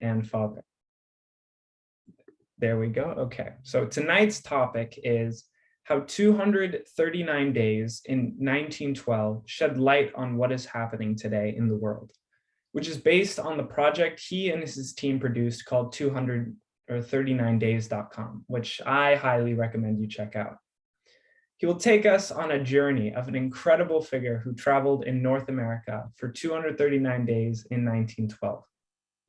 and father. There we go. Okay, so tonight's topic is how 239 days in 1912 shed light on what is happening today in the world, which is based on the project he and his team produced called 239days.com, which I highly recommend you check out. He will take us on a journey of an incredible figure who traveled in North America for 239 days in 1912.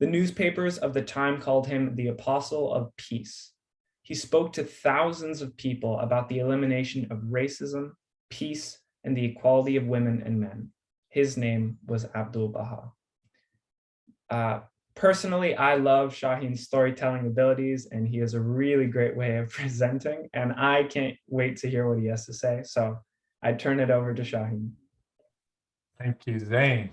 The newspapers of the time called him the Apostle of Peace. He spoke to thousands of people about the elimination of racism, peace, and the equality of women and men. His name was Abdu'l-Baha. Personally, I love Shahin's storytelling abilities, and he has a really great way of presenting, and I can't wait to hear what he has to say. So I turn it over to Shahin. Thank you, Zain.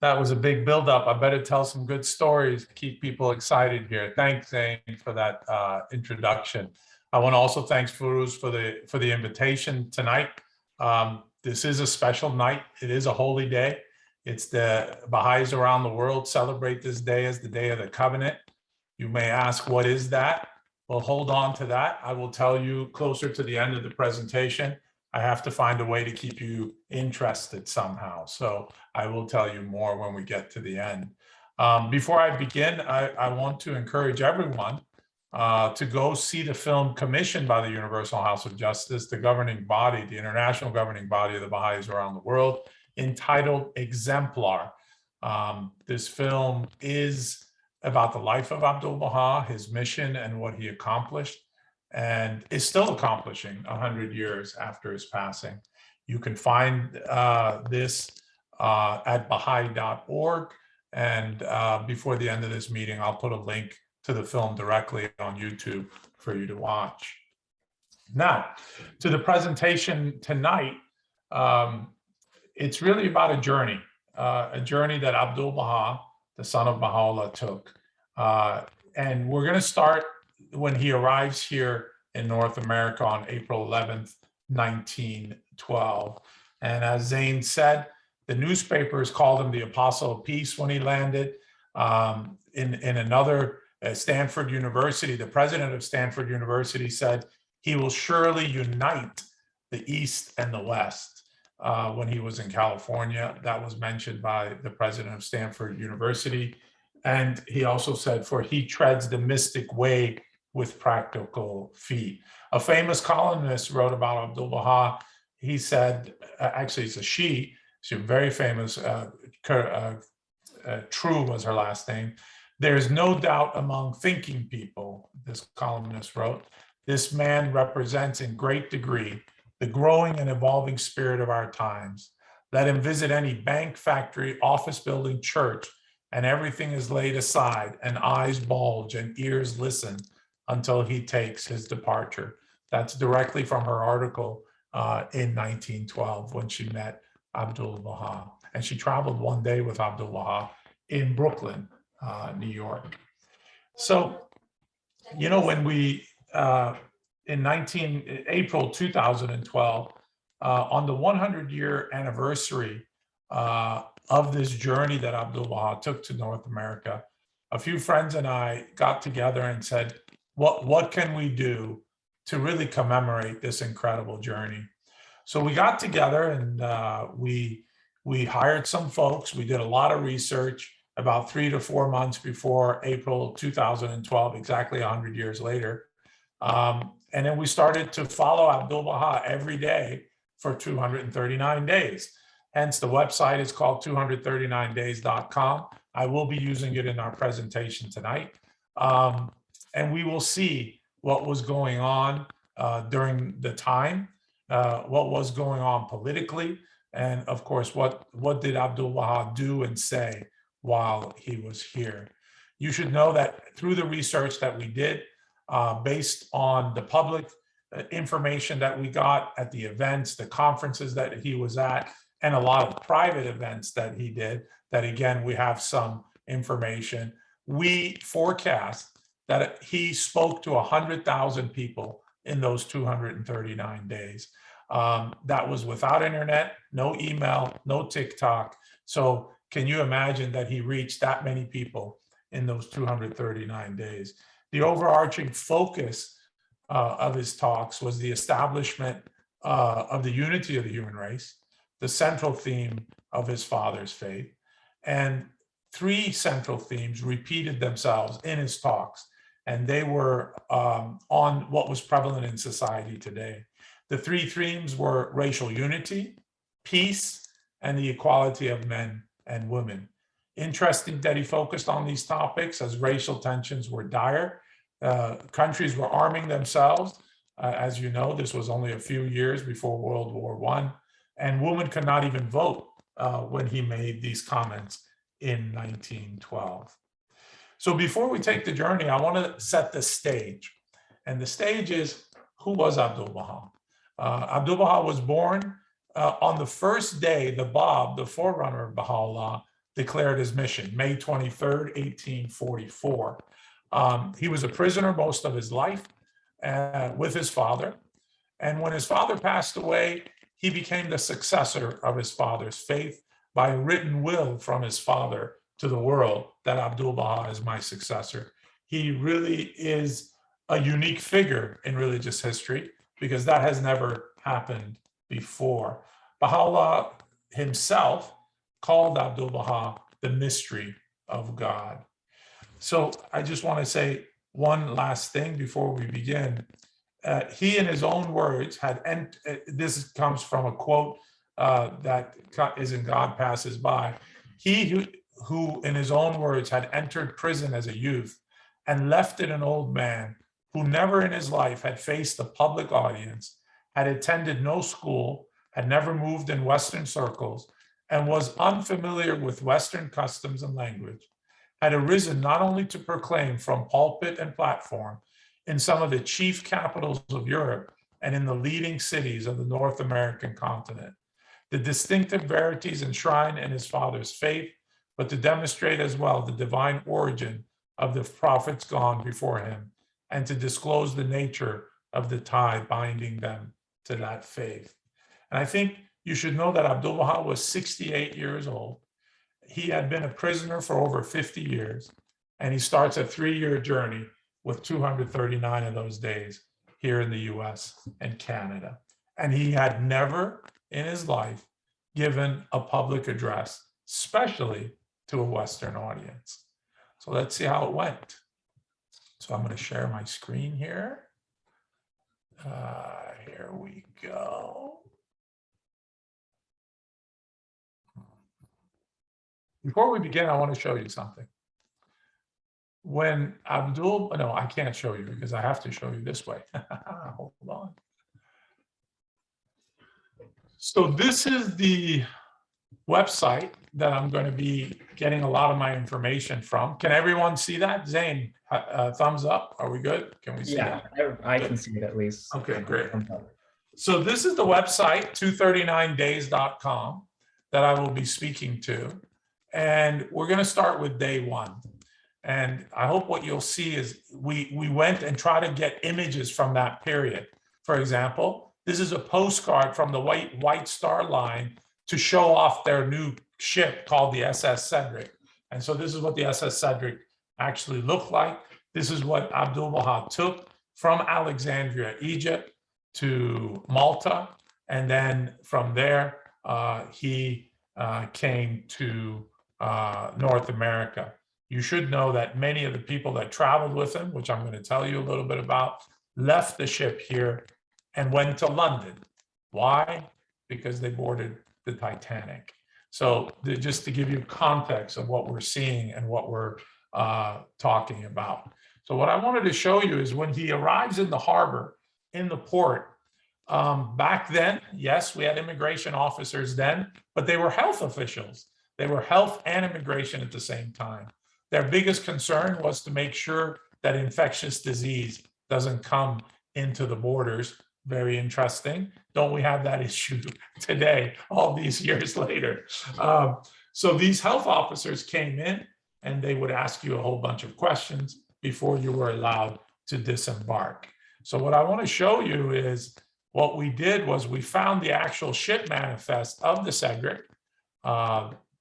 That was a big buildup. I better tell some good stories to keep people excited here. Thanks, Zain, for that introduction. I want to also thank Furuz for the invitation tonight. This is a special night. It is a holy day. It's the Baha'is around the world celebrate this day as the Day of the Covenant. You may ask, what is that? Well, hold on to that. I will tell you closer to the end of the presentation. I have to find a way to keep you interested somehow. So I will tell you more when we get to the end. Before I begin, I want to encourage everyone to go see the film commissioned by the Universal House of Justice, the governing body, the international governing body of the Baha'is around the world, entitled Exemplar. This film is about the life of Abdu'l-Baha, his mission, and what he accomplished, and is still accomplishing 100 years after his passing. You can find this at Baha'i.org, and before the end of this meeting, I'll put a link to the film directly on YouTube for you to watch. Now, to the presentation tonight. It's really about a journey that Abdu'l-Baha, the son of Baha'u'llah, took. And we're going to start when he arrives here in North America on April 11th, 1912. And as Zain said, the newspapers called him the Apostle of Peace when he landed. In another, Stanford University, the president of Stanford University said, he will surely unite the East and the West. When he was in California, that was mentioned by the president of Stanford University. And he also said, for he treads the mystic way with practical feet. A famous columnist wrote about Abdu'l-Baha. He said, actually it's a she's very famous, True was her last name. There's no doubt among thinking people, this columnist wrote, this man represents in great degree the growing and evolving spirit of our times. Let him visit any bank, factory, office building, church, and everything is laid aside, and eyes bulge and ears listen until he takes his departure. That's directly from her article in 1912 when she met Abdu'l-Baha. And she traveled one day with Abdu'l-Baha in Brooklyn, New York. So, you know, when we, in April 2012, on the 100-year anniversary of this journey that Abdu'l-Baha took to North America, a few friends and I got together and said, what can we do to really commemorate this incredible journey? So we got together and we hired some folks. We did a lot of research about 3 to 4 months before April 2012, exactly 100 years later. And then we started to follow Abdu'l-Baha every day for 239 days. Hence, the website is called 239days.com. I will be using it in our presentation tonight. And we will see what was going on during the time, what was going on politically, and of course, what did Abdu'l-Baha do and say while he was here. You should know that through the research that we did, based on the public information that we got at the events, the conferences that he was at, and a lot of private events that he did, that again, we have some information. We forecast that he spoke to 100,000 people in those 239 days. That was without internet, no email, no TikTok. So can you imagine that he reached that many people in those 239 days. The overarching focus of his talks was the establishment of the unity of the human race, the central theme of his father's faith, and three central themes repeated themselves in his talks, and they were on what was prevalent in society today. The three themes were racial unity, peace, and the equality of men and women. Interesting that he focused on these topics as racial tensions were dire. Countries were arming themselves. As you know, this was only a few years before World War I, and women could not even vote when he made these comments in 1912. So before we take the journey, I want to set the stage. And the stage is, who was Abdu'l-Baha? Abdu'l-Baha was born on the first day the Bab, the forerunner of Baha'u'llah, declared his mission, May 23rd, 1844. He was a prisoner most of his life with his father. And when his father passed away, he became the successor of his father's faith by a written will from his father to the world that Abdu'l-Baha is my successor. He really is a unique figure in religious history because that has never happened before. Baha'u'llah himself called Abdu'l-Baha the mystery of God. So I just want to say one last thing before we begin. He, in his own words, this comes from a quote that is in God Passes By. He who, in his own words, had entered prison as a youth and left it an old man who never in his life had faced a public audience, had attended no school, had never moved in Western circles, and was unfamiliar with Western customs and language, had arisen not only to proclaim from pulpit and platform in some of the chief capitals of Europe and in the leading cities of the North American continent, the distinctive verities enshrined in his father's faith, but to demonstrate as well the divine origin of the prophets gone before him, and to disclose the nature of the tie binding them to that faith. And I think you should know that Abdu'l-Baha was 68 years old. He had been a prisoner for over 50 years, and he starts a 3-year journey with 239 of those days here in the US and Canada. And he had never in his life given a public address, especially to a Western audience. So let's see how it went. So I'm going to share my screen here. Here we go. Before we begin, I want to show you something. When no, I can't show you because I have to show you this way. Hold on. So this is the website that I'm going to be getting a lot of my information from. Can everyone see that? Zane, thumbs up. Are we good? Can we see that? Yeah, I can see it at least. Okay, great. So this is the website, 239days.com, that I will be speaking to. And we're going to start with day one. And I hope what you'll see is we went and tried to get images from that period. For example, this is a postcard from the White Star Line to show off their new ship called the SS Cedric. And so this is what the SS Cedric actually looked like. This is what Abdu'l-Baha took from Alexandria, Egypt to Malta. And then from there, he came to North America. You should know that many of the people that traveled with him, which I'm going to tell you a little bit about, left the ship here and went to London. Why? Because they boarded the Titanic. So just to give you context of what we're seeing and what we're talking about. So what I wanted to show you is when he arrives in the harbor, in the port, back then, yes, we had immigration officers then, but they were health officials. They were health and immigration at the same time. Their biggest concern was to make sure that infectious disease doesn't come into the borders. Very interesting. Don't we have that issue today, all these years later? So these health officers came in and they would ask you a whole bunch of questions before you were allowed to disembark. So what I want to show you is what we did was we found the actual ship manifest of the Cedric.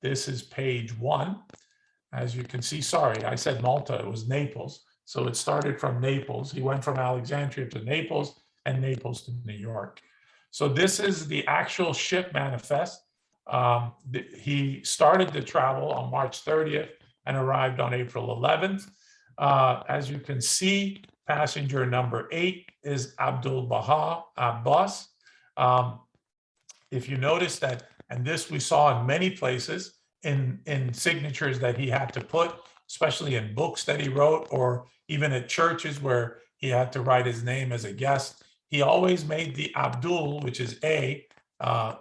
This is page 1. As you can see, sorry, I said Malta, it was Naples. So it started from Naples. He went from Alexandria to Naples and Naples to New York. So this is the actual ship manifest. He started the travel on March 30th and arrived on April 11th. As you can see, passenger number 8 is Abdu'l-Baha Abbas. If you notice that, and this we saw in many places, in signatures that he had to put, especially in books that he wrote, or even at churches where he had to write his name as a guest, he always made the Abdul, which is a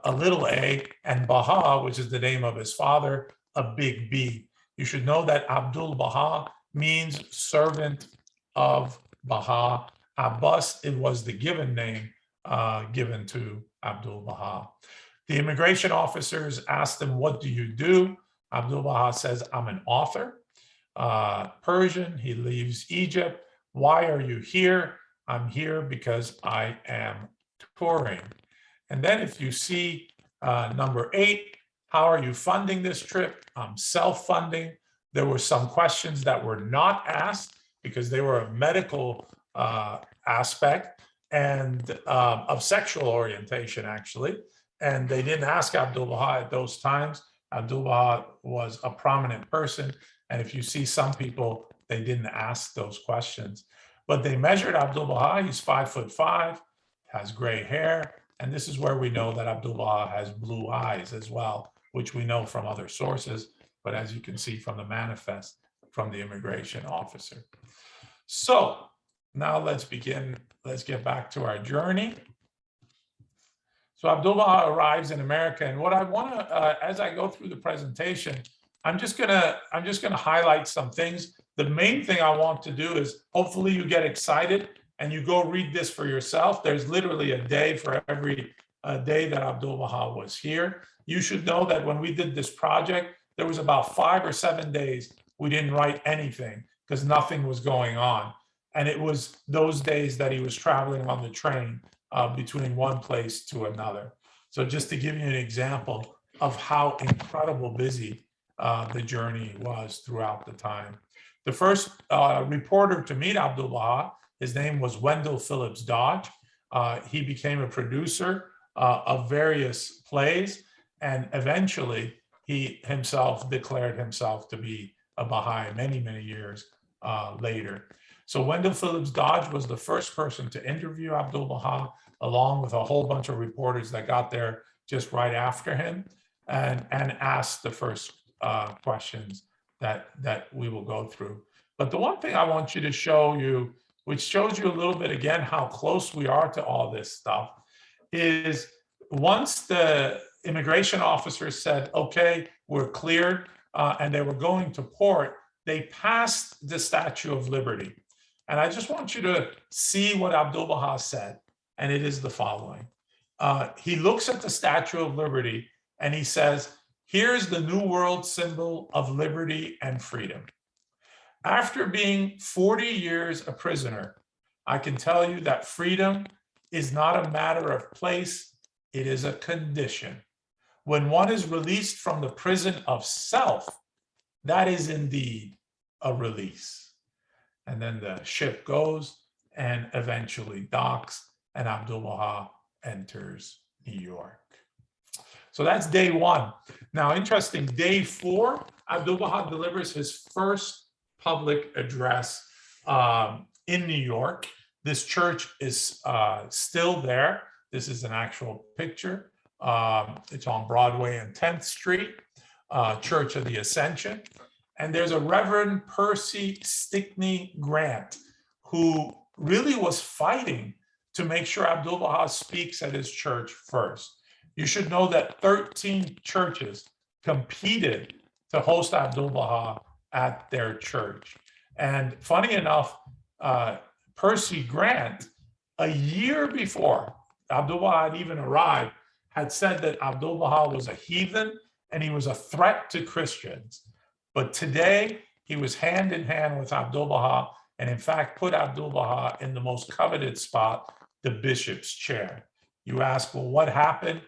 little a, and Baha, which is the name of his father, a big B. You should know that Abdu'l-Baha means servant of Baha. Abbas, it was the given name given to Abdu'l-Baha. The immigration officers asked him, "What do you do?" Abdu'l-Baha says, "I'm an author." Persian, he leaves Egypt. "Why are you here?" "I'm here because I am touring." And then if you see number 8, "How are you funding this trip?" "I'm self-funding." There were some questions that were not asked because they were a medical aspect and of sexual orientation, actually. And they didn't ask Abdu'l-Baha at those times. Abdu'l-Baha was a prominent person. And if you see some people, they didn't ask those questions. But they measured Abdu'l-Baha. He's 5'5", has gray hair. And this is where we know that Abdu'l-Baha has blue eyes as well, which we know from other sources. But as you can see from the manifest from the immigration officer. So now let's begin. Let's get back to our journey. So Abdu'l-Baha arrives in America, and what I want to, as I go through the presentation, I'm just gonna highlight some things. The main thing I want to do is hopefully you get excited and you go read this for yourself. There's literally a day for every day that Abdu'l-Baha was here. You should know that when we did this project, there was about 5 or 7 days we didn't write anything because nothing was going on. And it was those days that he was traveling on the train between one place to another. So just to give you an example of how incredible busy the journey was throughout the time. The first reporter to meet Abdu'l-Baha, his name was Wendell Phillips Dodge. He became a producer of various plays, and eventually he himself declared himself to be a Baha'i many, many years later. So Wendell Phillips Dodge was the first person to interview Abdu'l-Baha, along with a whole bunch of reporters that got there just right after him and asked the first questions that we will go through. But the one thing I want you to show you, which shows you a little bit again how close we are to all this stuff, is once the immigration officers said, "Okay, we're cleared," and they were going to port, they passed the Statue of Liberty. And I just want you to see what Abdu'l-Baha said, and it is the following. He looks at the Statue of Liberty and he says, "Here's the New World symbol of liberty and freedom. After being 40 years a prisoner, I can tell you that freedom is not a matter of place, it is a condition. When one is released from the prison of self, that is indeed a release." And then the ship goes and eventually docks, and Abdu'l-Baha enters New York. So that's day 1. Now, interesting, day 4, Abdu'l-Baha delivers his first public address in New York. This church is still there. This is an actual picture. It's on Broadway and 10th Street, Church of the Ascension. And there's a Reverend Percy Stickney Grant, who really was fighting to make sure Abdu'l-Baha speaks at his church first. You should know that 13 churches competed to host Abdu'l-Baha at their church. And funny enough, Percy Grant, a year before Abdu'l-Baha had even arrived, had said that Abdu'l-Baha was a heathen and he was a threat to Christians. But today, he was hand in hand with Abdu'l-Baha, and in fact, put Abdu'l-Baha in the most coveted spot, the bishop's chair. You ask, well, what happened?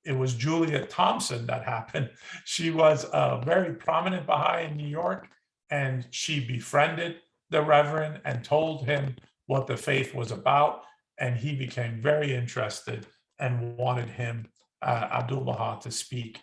it was Juliet Thompson that happened. She was a very prominent Baha'i in New York, and she befriended the Reverend and told him what the faith was about. And he became very interested and wanted him, Abdu'l-Baha, to speak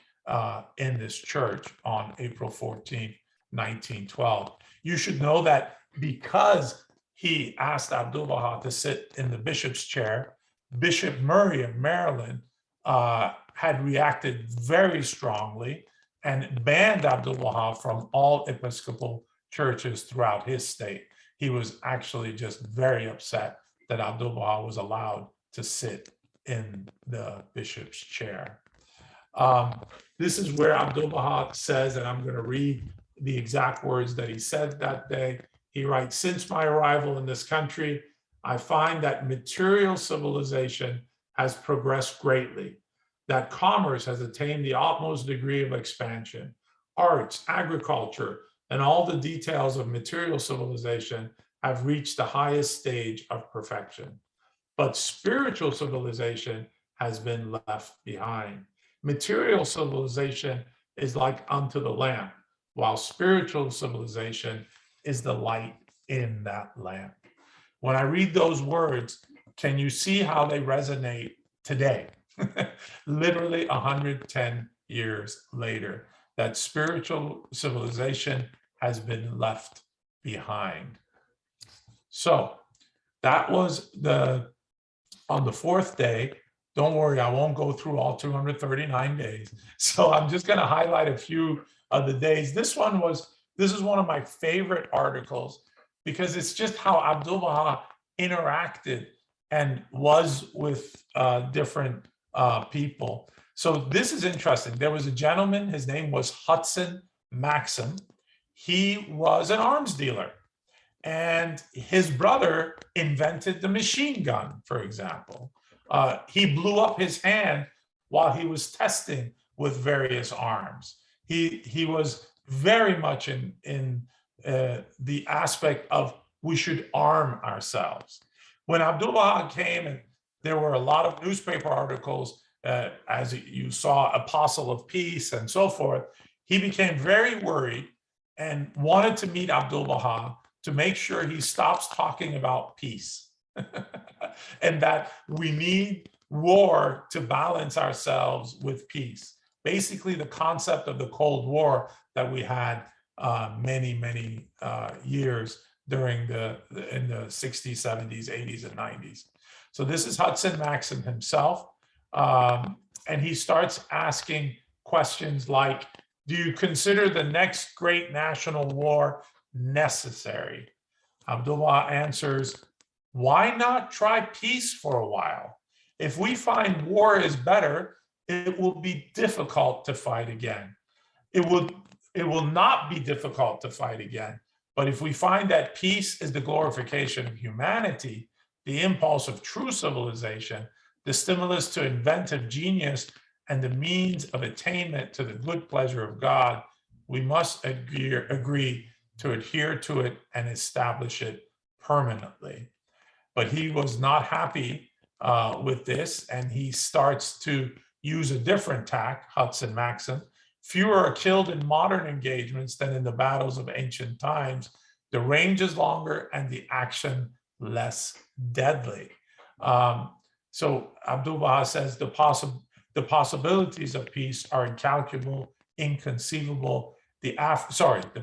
in this church on April 14th, 1912. You should know that because he asked Abdu'l-Baha to sit in the bishop's chair, Bishop Murray of Maryland had reacted very strongly and banned Abdu'l-Baha from all Episcopal churches throughout his state. He was actually just very upset that Abdu'l-Baha was allowed to sit in the bishop's chair. This is where Abdu'l-Baha says, and I'm going to read the exact words that he said that day. He writes, "Since my arrival in this country, I find that material civilization has progressed greatly, that commerce has attained the utmost degree of expansion. Arts, agriculture, and all the details of material civilization have reached the highest stage of perfection. But spiritual civilization has been left behind. Material civilization is like unto the lamp, while spiritual civilization is the light in that lamp." When I read those words, can you see how they resonate today? Literally 110 years later, that spiritual civilization has been left behind. So that was on the fourth day. Don't worry, I won't go through all 239 days. So I'm just going to highlight a few of the days. This is one of my favorite articles because it's just how Abdu'l-Baha interacted and was with different people. So this is interesting. There was a gentleman, his name was Hudson Maxim. He was an arms dealer. And his brother invented the machine gun, for example. He blew up his hand while he was testing with various arms. He was very much in the aspect of we should arm ourselves. When Abdu'l-Baha came, and there were a lot of newspaper articles, as you saw, Apostle of Peace and so forth, he became very worried and wanted to meet Abdu'l-Baha to make sure he stops talking about peace and that we need war to balance ourselves with peace. Basically, the concept of the Cold War that we had many years during in the 60s, 70s, 80s, and 90s. So this is Hudson Maxim himself. And he starts asking questions like, do you consider the next great national war necessary? Abdu'l-Baha answers, why not try peace for a while? If we find war is better, it will be difficult to fight again. It will not be difficult to fight again. But if we find that peace is the glorification of humanity, the impulse of true civilization, the stimulus to inventive genius, and the means of attainment to the good pleasure of God, we must agree to adhere to it and establish it permanently. But he was not happy with this, and he starts to use a different tack, Hudson Maxim. Fewer are killed in modern engagements than in the battles of ancient times. The range is longer and the action less deadly. So Abdu'l-Baha says the possibilities of peace are incalculable, inconceivable. The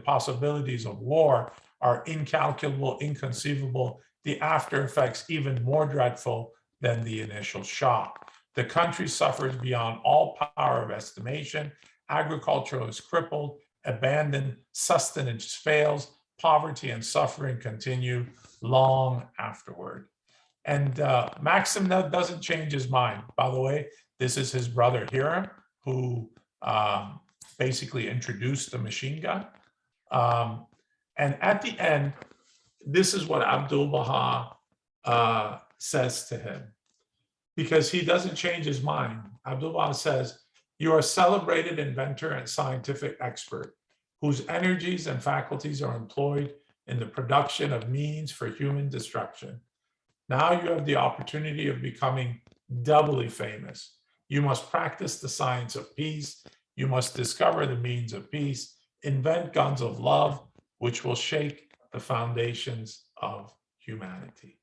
possibilities of war are incalculable, inconceivable. The after effects even more dreadful than the initial shock. The country suffers beyond all power of estimation. Agriculture is crippled, abandoned, sustenance fails, poverty and suffering continue long afterward. And Maxim doesn't change his mind. By the way, this is his brother Hiram, who basically introduced the machine gun. And at the end, this is what Abdu'l-Baha says to him, because he doesn't change his mind. Abdu'l-Baha says, you are a celebrated inventor and scientific expert whose energies and faculties are employed in the production of means for human destruction. Now you have the opportunity of becoming doubly famous. You must practice the science of peace. You must discover the means of peace, invent guns of love, which will shake the foundations of humanity.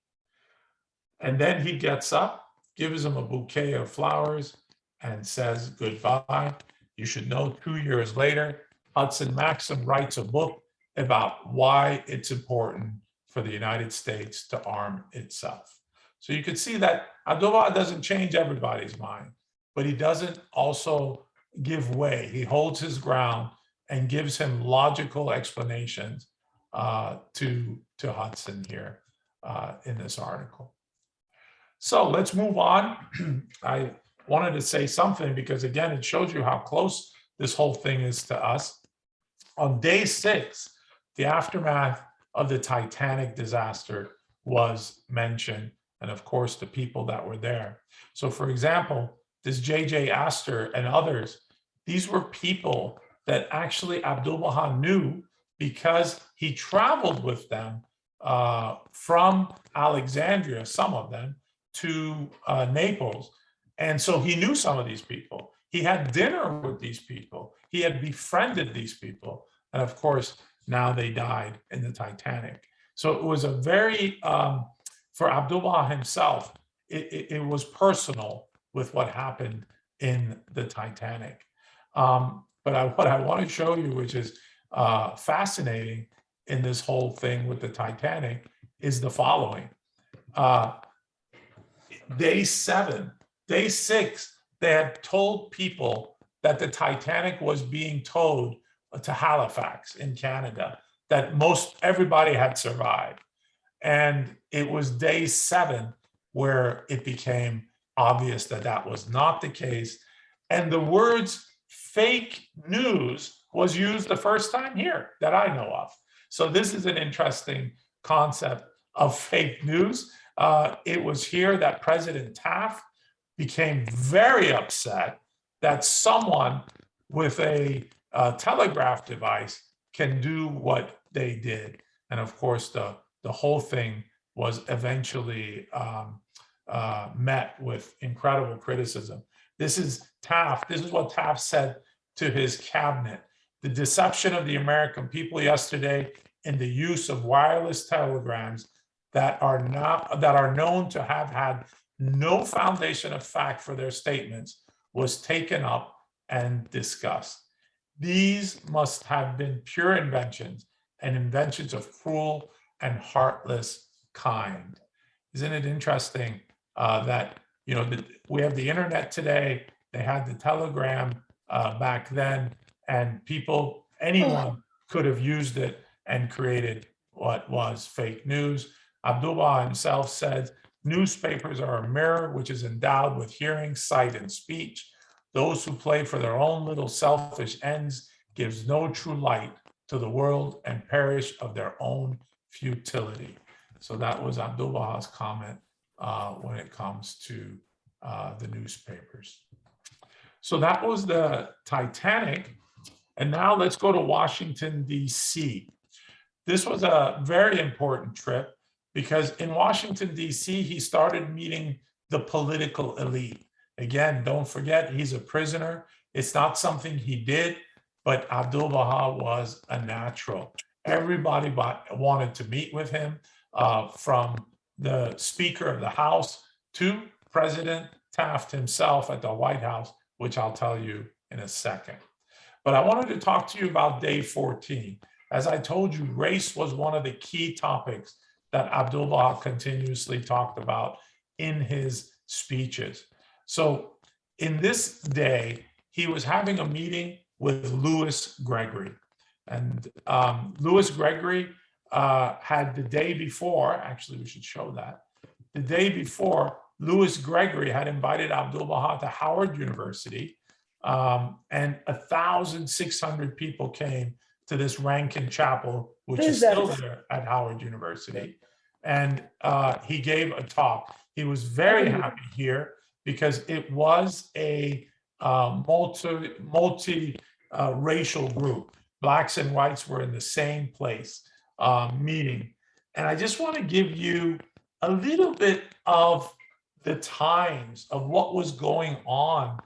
And then he gets up, gives him a bouquet of flowers, and says goodbye. You should know 2 years later, Hudson Maxim writes a book about why it's important for the United States to arm itself. So you could see that Abdu'l-Baha doesn't change everybody's mind, but he doesn't also give way. He holds his ground and gives him logical explanations to Hudson here in this article. So let's move on. I wanted to say something because, again, it shows you how close this whole thing is to us. On day 6, the aftermath of the Titanic disaster was mentioned, and of course, the people that were there. So, for example, this J.J. Astor and others, these were people that actually Abdu'l-Baha knew because he traveled with them from Alexandria, some of them, to Naples. And so he knew some of these people. He had dinner with these people. He had befriended these people. And of course, now they died in the Titanic. So it was a very, for Abdu'l-Baha himself, it was personal with what happened in the Titanic. But what I want to show you, which is fascinating in this whole thing with the Titanic, is the following. Day 7, day 6, they had told people that the Titanic was being towed to Halifax in Canada, that everybody had survived. And it was day 7 where it became obvious that that was not the case. And the words fake news was used the first time here that I know of. So this is an interesting concept of fake news. It was here that President Taft became very upset that someone with a telegraph device can do what they did. And of course, the whole thing was eventually met with incredible criticism. This is Taft. This is what Taft said to his cabinet. The deception of the American people yesterday in the use of wireless telegrams that are known to have had no foundation of fact for their statements was taken up and discussed. These must have been pure inventions and inventions of cruel and heartless kind. Isn't it interesting that we have the internet today? They had the telegram back then, and anyone could have used it and created what was fake news. Abdu'l-Baha himself said, newspapers are a mirror which is endowed with hearing, sight, and speech. Those who play for their own little selfish ends gives no true light to the world and perish of their own futility. So that was Abdu'l-Baha's comment when it comes to the newspapers. So that was the Titanic. And now let's go to Washington, D.C. This was a very important trip because in Washington, D.C., he started meeting the political elite. Again, don't forget, he's a prisoner. It's not something he did, but Abdu'l-Baha was a natural. Everybody wanted to meet with him, from the Speaker of the House to President Taft himself at the White House, which I'll tell you in a second. But I wanted to talk to you about day 14. As I told you, race was one of the key topics that Abdu'l-Baha continuously talked about in his speeches. So in this day, he was having a meeting with Louis Gregory. And Louis Gregory had the day before, actually we should show that, the day before, Louis Gregory had invited Abdu'l-Baha to Howard University, and 1,600 people came to this Rankin Chapel, which is still there at Howard University. And he gave a talk. He was very happy here because it was a multi-racial group. Blacks and whites were in the same place meeting. And I just want to give you a little bit of the times of what was going on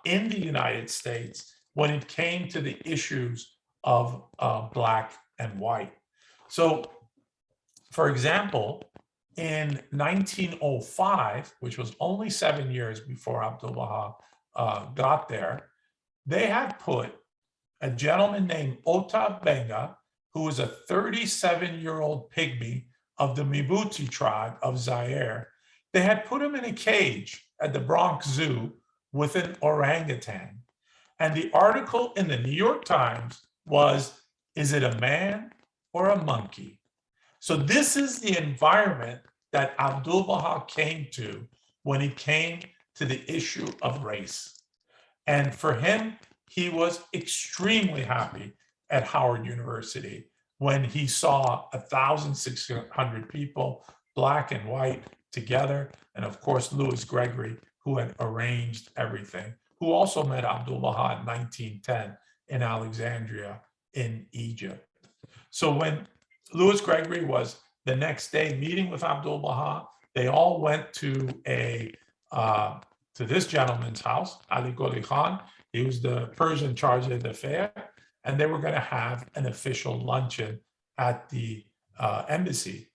in the United States when it came to the issues of Black and white. So, for example, in 1905, which was only 7 years before Abdu'l-Baha got there, they had put a gentleman named Ota Benga, who was a 37-year-old pygmy of the Mibuti tribe of Zaire. They had put him in a cage at the Bronx Zoo with an orangutan. And the article in the New York Times was, is it a man or a monkey? So this is the environment that Abdu'l-Baha came to when it came to the issue of race. And for him, he was extremely happy at Howard University when he saw 1,600 people, Black and white, together. And of course, Louis Gregory, who had arranged everything, who also met Abdu'l-Baha in 1910 in Alexandria in Egypt. So when Louis Gregory was the next day meeting with Abdu'l-Baha, they all went to this gentleman's house, Ali Goli Khan. He was the Persian charge d'affaires, and they were going to have an official luncheon at the embassy.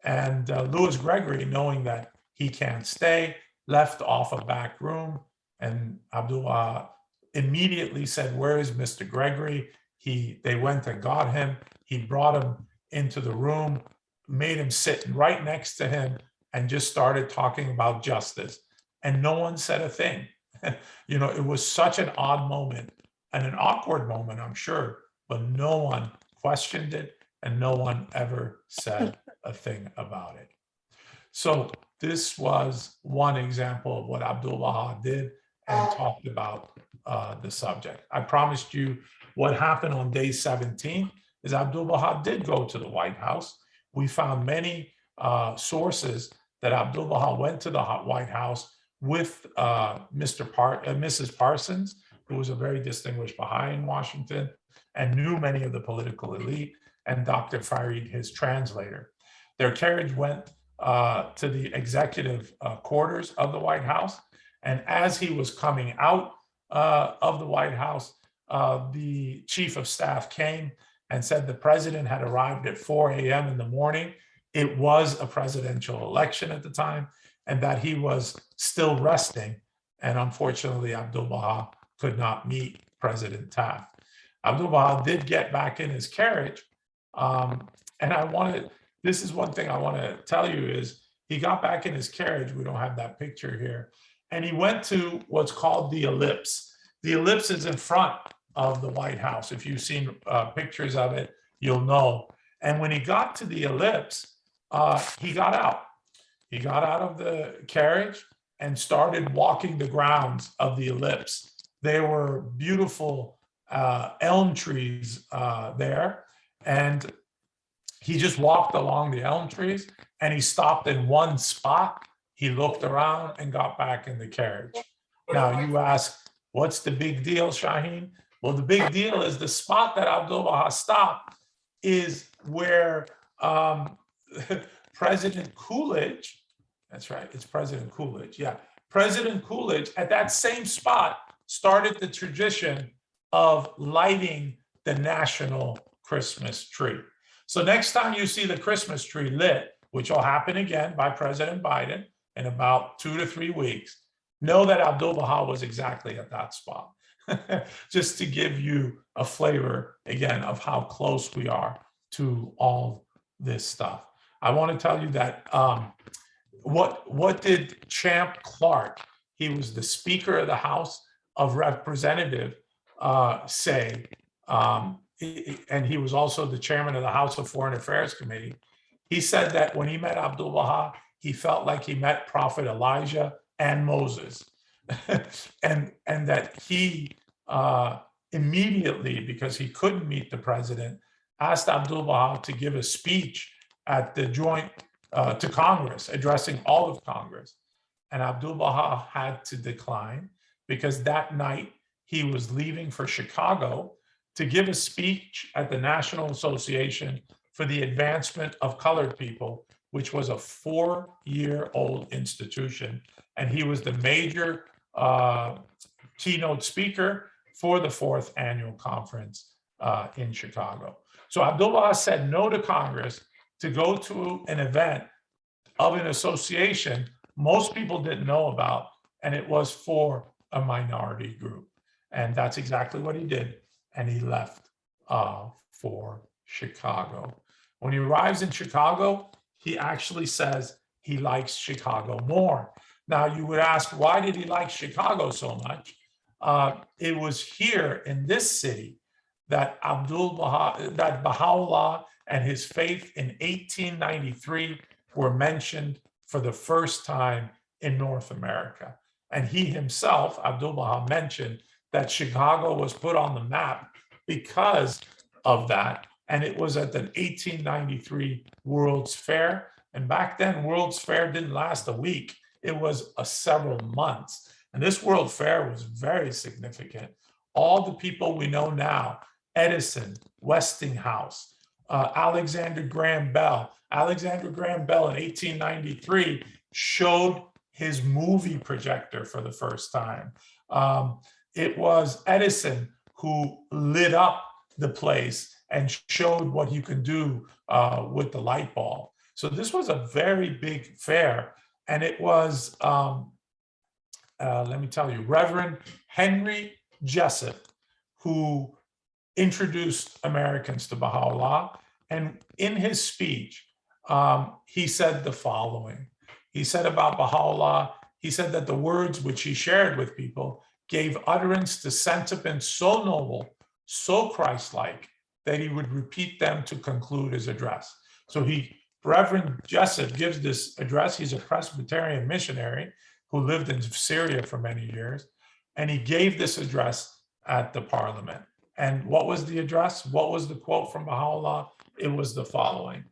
And Louis Gregory, knowing that he can't stay, left off a back room, and Abdu'l-Baha immediately said, "Where is Mr. Gregory?" They went and got him. He brought him into the room, made him sit right next to him, and just started talking about justice. And no one said a thing. You know, it was such an odd moment and an awkward moment, I'm sure, but no one questioned it and no one ever said a thing about it. So this was one example of what Abdu'l-Baha did and talked about the subject. I promised you what happened on day 17 is Abdu'l-Baha did go to the White House. We found many sources that Abdu'l-Baha went to the White House with Mrs. Parsons, who was a very distinguished Baha'i in Washington and knew many of the political elite, and Dr. Farid, his translator. Their carriage went to the executive quarters of the White House. And as he was coming out of the White House, the chief of staff came and said the president had arrived at 4 a.m. in the morning. It was a presidential election at the time, and that he was still resting. And unfortunately, Abdu'l-Baha could not meet President Taft. Abdu'l-Baha did get back in his carriage. And this is one thing I want to tell you is he got back in his carriage. We don't have that picture here. And he went to what's called the ellipse. The ellipse is in front of the White House. If you've seen pictures of it, you'll know. And when he got to the ellipse, he got out. He got out of the carriage and started walking the grounds of the ellipse. There were beautiful elm trees there. And he just walked along the elm trees and he stopped in one spot. He looked around and got back in the carriage. Now you ask, what's the big deal, Shahin? Well, the big deal is the spot that Abdu'l-Baha stopped is where President Coolidge, that's right, it's President Coolidge, yeah. President Coolidge at that same spot started the tradition of lighting the national Christmas tree. So next time you see the Christmas tree lit, which will happen again by President Biden in about 2 to 3 weeks, know that Abdu'l-Baha was exactly at that spot. Just to give you a flavor, again, of how close we are to all this stuff. I want to tell you that what did Champ Clark, he was the Speaker of the House of Representatives, say, and he was also the chairman of the House of Foreign Affairs Committee. He said that when he met Abdu'l-Baha, he felt like he met Prophet Elijah and Moses. and that he immediately, because he couldn't meet the president, asked Abdu'l-Baha to give a speech at the joint to Congress, addressing all of Congress. And Abdu'l-Baha had to decline because that night he was leaving for Chicago to give a speech at the National Association for the Advancement of Colored People, which was a 4-year-old institution. And he was the major keynote speaker for the 4th annual conference in Chicago. So Abdu'l-Baha said no to Congress to go to an event of an association most people didn't know about, and it was for a minority group. And that's exactly what he did. And he left for Chicago. When he arrives in Chicago, he actually says he likes Chicago more. Now, you would ask, why did he like Chicago so much? It was here in this city that that Baha'u'llah and his faith in 1893 were mentioned for the first time in North America. And he himself, Abdu'l-Baha, mentioned that Chicago was put on the map because of that. And it was at the 1893 World's Fair. And back then, World's Fair didn't last a week. It was several months. And this World Fair was very significant. All the people we know now, Edison, Westinghouse, Alexander Graham Bell. Alexander Graham Bell in 1893 showed his movie projector for the first time. It was Edison who lit up the place and showed what you can do with the light bulb. So this was a very big fair. And it was, let me tell you, Reverend Henry Jessup, who introduced Americans to Baha'u'llah. And in his speech, he said the following. He said about Baha'u'llah, he said that the words which he shared with people gave utterance to sentiments so noble, so Christ-like, that he would repeat them to conclude his address. So Reverend Jessup gives this address. He's a Presbyterian missionary who lived in Syria for many years. And he gave this address at the parliament. And what was the address? What was the quote from Baha'u'llah? It was the following.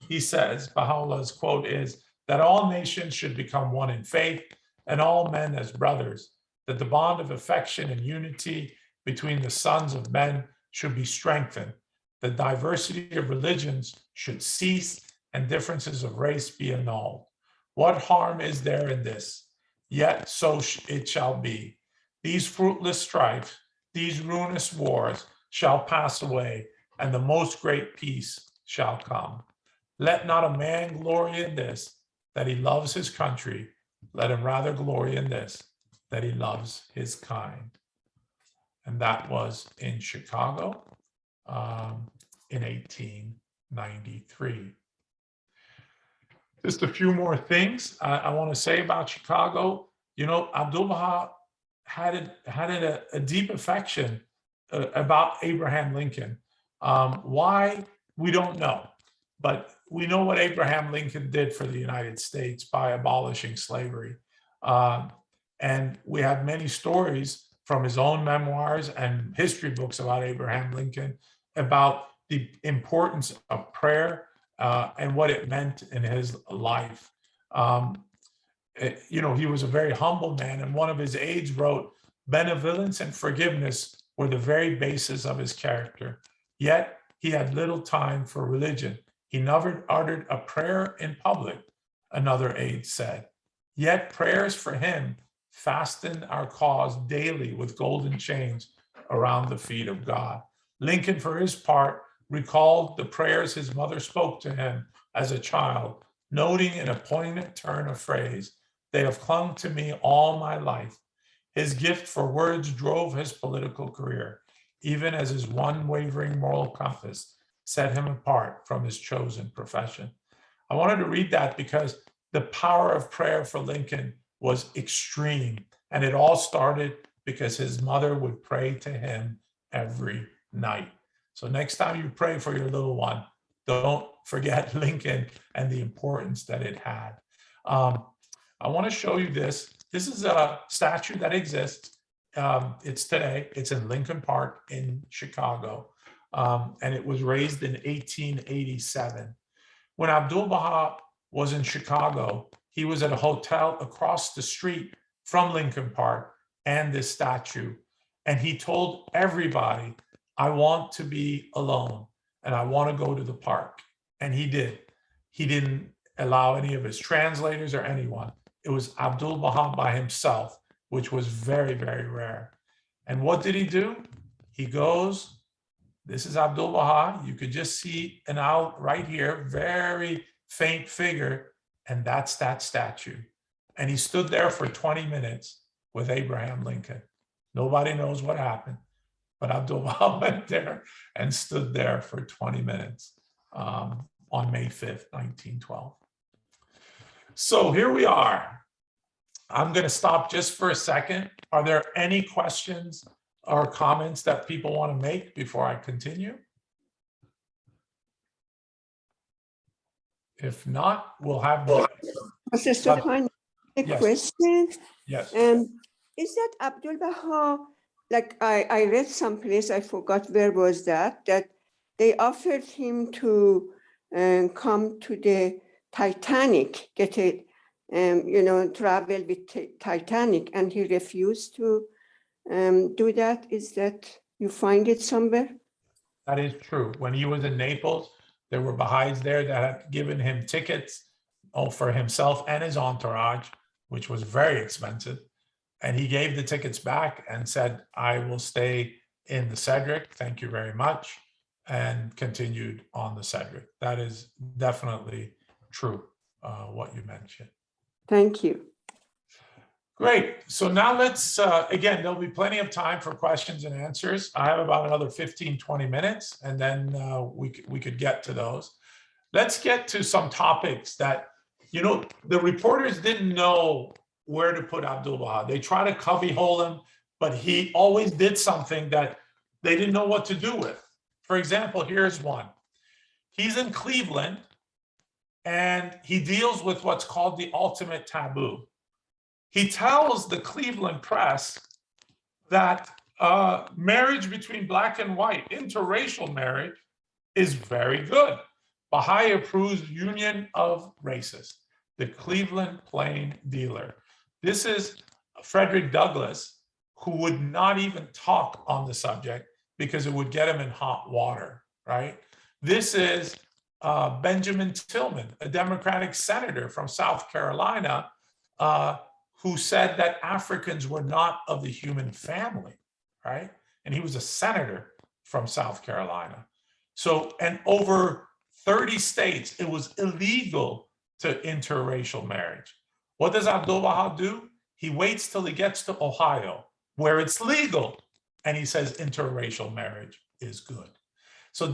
He says, Baha'u'llah's quote is, that all nations should become one in faith and all men as brothers, that the bond of affection and unity between the sons of men should be strengthened, the diversity of religions should cease and differences of race be annulled. What harm is there in this? Yet so it shall be. These fruitless strifes, these ruinous wars shall pass away, and the most great peace shall come. Let not a man glory in this, that he loves his country. Let him rather glory in this, that he loves his kind. And that was in Chicago in 1893. Just a few more things I want to say about Chicago. You know, Abdu'l-Baha had a deep affection about Abraham Lincoln. Why? We don't know. But we know what Abraham Lincoln did for the United States by abolishing slavery. And we have many stories from his own memoirs and history books about Abraham Lincoln about the importance of prayer and what it meant in his life. You know, he was a very humble man, and one of his aides wrote, benevolence and forgiveness were the very basis of his character. Yet he had little time for religion. He never uttered a prayer in public, another aide said. Yet prayers for him fastened our cause daily with golden chains around the feet of God. Lincoln, for his part, recalled the prayers his mother spoke to him as a child, noting in a poignant turn of phrase, they have clung to me all my life. His gift for words drove his political career, even as his one wavering moral compass set him apart from his chosen profession. I wanted to read that because the power of prayer for Lincoln was extreme, and it all started because his mother would pray to him every night. So next time you pray for your little one, don't forget Lincoln and the importance that it had. I want to show you this. This is a statue that exists. It's today. It's in Lincoln Park in Chicago. And it was raised in 1887. When Abdu'l-Baha was in Chicago, he was at a hotel across the street from Lincoln Park and this statue. And he told everybody, I want to be alone and I want to go to the park. And he did. He didn't allow any of his translators or anyone. It was Abdu'l-Baha by himself, which was very, very rare. And what did he do? He goes, this is Abdu'l-Baha. You could just see an out right here, very faint figure, and that's that statue. And he stood there for 20 minutes with Abraham Lincoln. Nobody knows what happened, but Abdu'l-Baha went there and stood there for 20 minutes on May 5th, 1912. So here we are. I'm going to stop just for a second. Are there any questions or comments that people want to make before I continue? If not, we'll have the... Mr. Sobhani, a Yes. question. Yes. Is that Abdu'l-Baha, like I read someplace, I forgot where was that they offered him to come to the Titanic, get it, travel with Titanic, and he refused to do that? Is that, you find it somewhere? That is true. When he was in Naples, there were Baha'is there that had given him tickets for himself and his entourage, which was very expensive. And he gave the tickets back and said, I will stay in the Cedric, thank you very much, and continued on the Cedric. That is definitely true, what you mentioned. Thank you. Great. So now let's, again, there'll be plenty of time for questions and answers. I have about another 15, 20 minutes, and then we could get to those. Let's get to some topics that, the reporters didn't know where to put Abdu'l-Baha. They try to cubbyhole him, but he always did something that they didn't know what to do with. For example, here's one. He's in Cleveland, and he deals with what's called the ultimate taboo. He tells the Cleveland press that marriage between black and white, interracial marriage, is very good. Baha'i approves union of races. The Cleveland Plain Dealer. This is Frederick Douglass, who would not even talk on the subject because it would get him in hot water, right? This is Benjamin Tillman, a Democratic senator from South Carolina, who said that Africans were not of the human family, right? And he was a senator from South Carolina. So, and over 30 states, it was illegal to interracial marriage. What does Abdu'l-Baha do? He waits till he gets to Ohio, where it's legal, and he says interracial marriage is good. So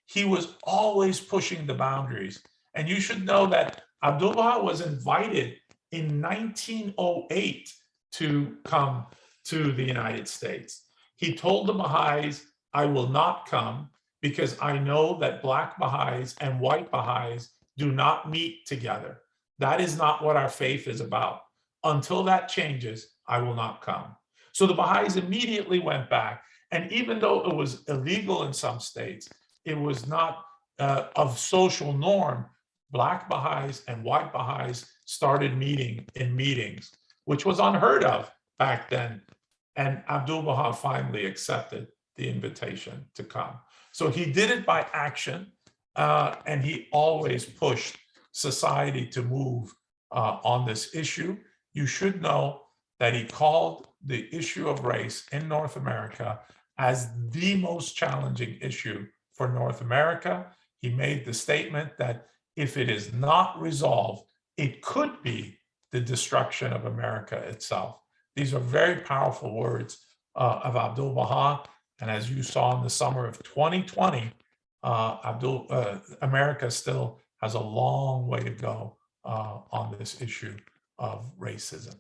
he was always pushing the boundaries. And you should know that Abdu'l-Baha was invited in 1908 to come to the United States. He told the Baha'is, I will not come because I know that black Baha'is and white Baha'is do not meet together. That is not what our faith is about. Until that changes, I will not come. So the Baha'is immediately went back. And even though it was illegal in some states, it was not of social norm. Black Baha'is and white Baha'is started meeting in meetings, which was unheard of back then. And Abdu'l-Baha finally accepted the invitation to come. So he did it by action, and he always pushed society to move on this issue. You should know that he called the issue of race in North America as the most challenging issue for North America. He made the statement that if it is not resolved, it could be the destruction of America itself. These are very powerful words of Abdu'l-Baha. And as you saw in the summer of 2020, America still has a long way to go on this issue of racism.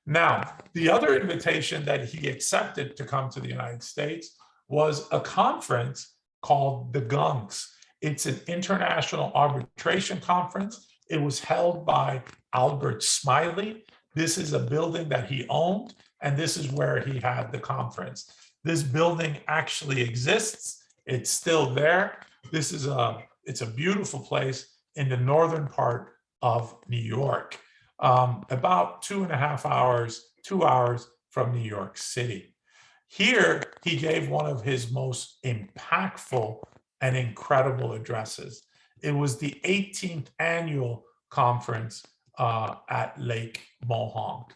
Now, the other invitation that he accepted to come to the United States was a conference called the GUNCS. It's an international arbitration conference. It was held by Albert Smiley. This is a building that he owned, and this is where he had the conference. This building actually exists. It's still there. It's a beautiful place in the northern part of New York, about 2.5 hours, 2 hours from New York City. Here, he gave one of his most impactful and incredible addresses. It was the 18th annual conference at Lake Mohonk.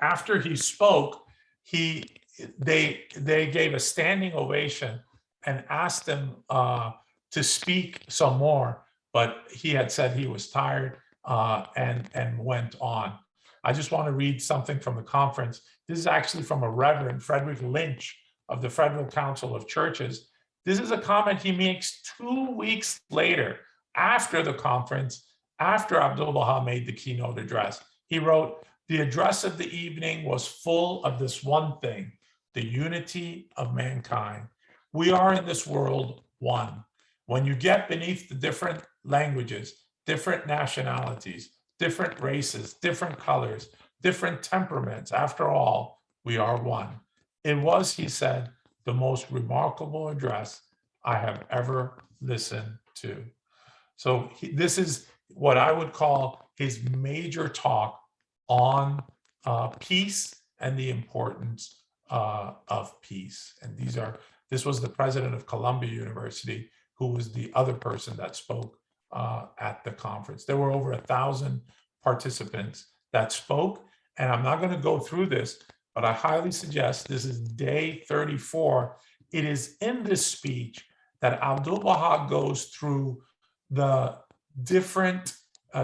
After he spoke, they gave a standing ovation and asked him to speak some more, but he had said he was tired and went on. I just want to read something from the conference. This is actually from a Reverend Frederick Lynch of the Federal Council of Churches. This is a comment he makes 2 weeks later, after the conference, after Abdu'l-Baha made the keynote address. He wrote, "The address of the evening was full of this one thing, the unity of mankind. We are in this world one. When you get beneath the different languages, different nationalities, different races, different colors, different temperaments, after all, we are one." It was, he said, the most remarkable address I have ever listened to. So this is what I would call his major talk on peace and the importance of peace. And this was the president of Columbia University, who was the other person that spoke at the conference. There were over 1,000 participants that spoke, and I'm not going to go through this, but I highly suggest this is day 34. It is in this speech that Abdu'l-Baha goes through the different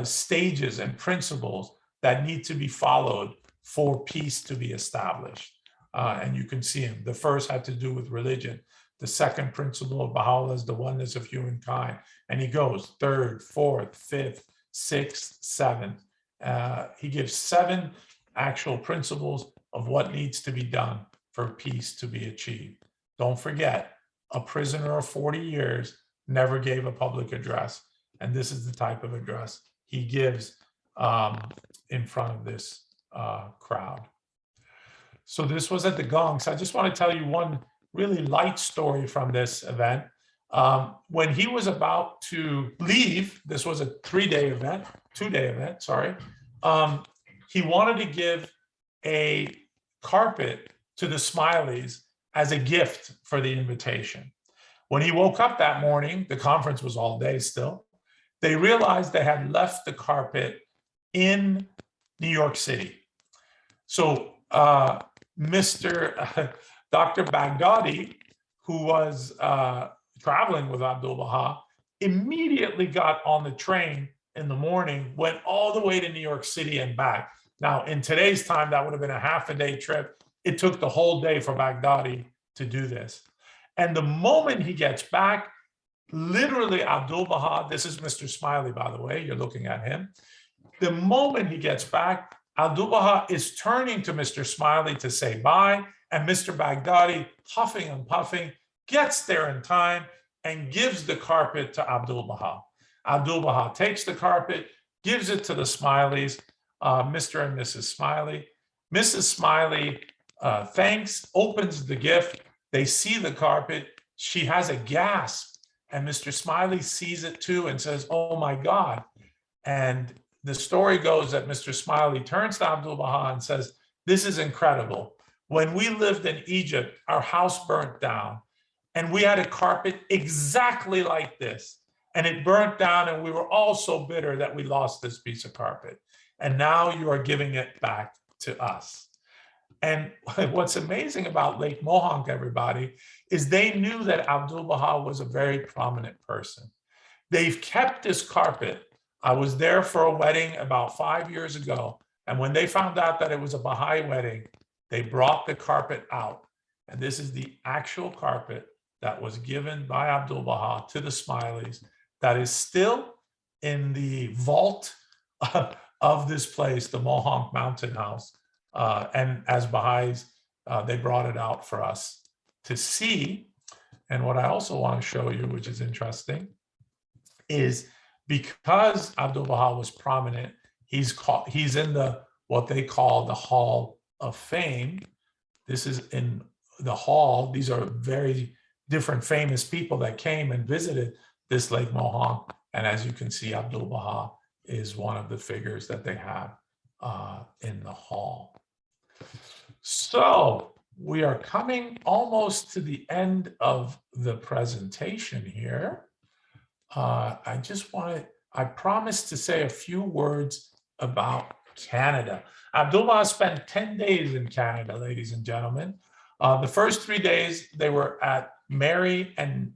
stages and principles that need to be followed for peace to be established. And you can see him. The first had to do with religion. The second principle of Baha'u'llah is the oneness of humankind. And he goes third, fourth, fifth, sixth, seventh. He gives 7 actual principles of what needs to be done for peace to be achieved. Don't forget, a prisoner of 40 years never gave a public address. And this is the type of address he gives in front of this crowd. So this was at the Gong. So I just want to tell you one really light story from this event. When he was about to leave, this was a 2-day event, sorry. He wanted to give a carpet to the Smileys as a gift for the invitation. When he woke up that morning, the conference was all day still, they realized they had left the carpet in New York City. So Dr. Baghdadi, who was traveling with Abdu'l-Baha, immediately got on the train in the morning, went all the way to New York City and back. Now, in today's time, that would have been a half-a-day trip. It took the whole day for Baghdadi to do this. And the moment he gets back, literally Abdu'l-Baha, this is Mr. Smiley, by the way, you're looking at him. The moment he gets back, Abdu'l-Baha is turning to Mr. Smiley to say bye, and Mr. Baghdadi, huffing and puffing, gets there in time and gives the carpet to Abdu'l-Baha. Abdu'l-Baha takes the carpet, gives it to the Smileys, Mr. and Mrs. Smiley. Mrs. Smiley thanks, opens the gift. They see the carpet. She has a gasp, and Mr. Smiley sees it too and says, "Oh my God." And the story goes that Mr. Smiley turns to Abdu'l-Baha and says, "This is incredible. When we lived in Egypt, our house burnt down, and we had a carpet exactly like this. And it burnt down, and we were all so bitter that we lost this piece of carpet. And now you are giving it back to us." And what's amazing about Lake Mohonk, everybody, is they knew that Abdu'l-Baha was a very prominent person. They've kept this carpet. I was there for a wedding about 5 years ago. And when they found out that it was a Baha'i wedding, they brought the carpet out. And this is the actual carpet that was given by Abdu'l-Baha to the Smileys that is still in the vault of this place, the Mohonk Mountain House. And as Baha'is, they brought it out for us to see. And what I also want to show you, which is interesting, is because Abdu'l-Baha was prominent, he's in the what they call the Hall of Fame. This is in the hall. These are very different famous people that came and visited this Lake Mohonk. And as you can see, Abdu'l-Baha is one of the figures that they have in the hall. So we are coming almost to the end of the presentation here. I promised to say a few words about Canada. Abdu'l-Baha spent 10 days in Canada, ladies and gentlemen. The first 3 days, they were at Mary and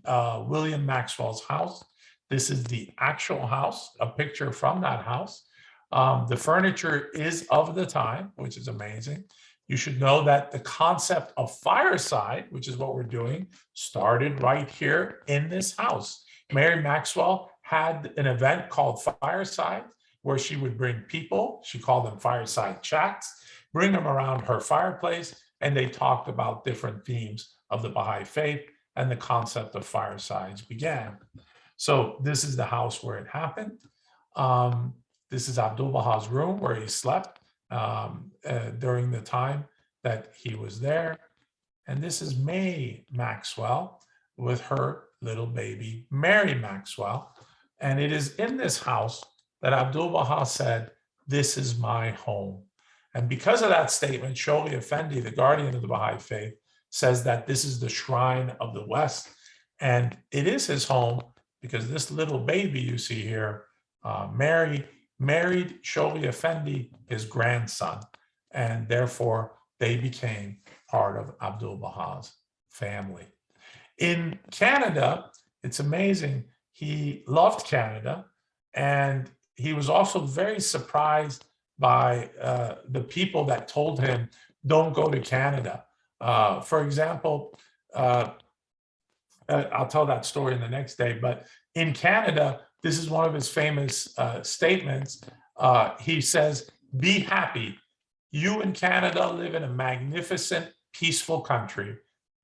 William Maxwell's house. This is the actual house, a picture from that house. The furniture is of the time, which is amazing. You should know that the concept of fireside, which is what we're doing, started right here in this house. Mary Maxwell had an event called Fireside, where she would bring people, she called them fireside chats, bring them around her fireplace, and they talked about different themes of the Baha'i faith, and the concept of firesides began. So this is the house where it happened. This is Abdu'l-Baha's room where he slept during the time that he was there. And this is May Maxwell with her little baby, Mary Maxwell. And it is in this house that Abdu'l-Baha said, "This is my home." And because of that statement, Shohi Effendi, the guardian of the Baha'i faith, says that this is the shrine of the West. And it is his home because this little baby you see here, Mary, married Shohi Effendi, his grandson. And therefore, they became part of Abdu'l-Baha's family. In Canada, it's amazing. He loved Canada, and he was also very surprised by the people that told him, "Don't go to Canada." For example, I'll tell that story in the next day, but in Canada, this is one of his famous statements. He says, "Be happy. You in Canada live in a magnificent, peaceful country.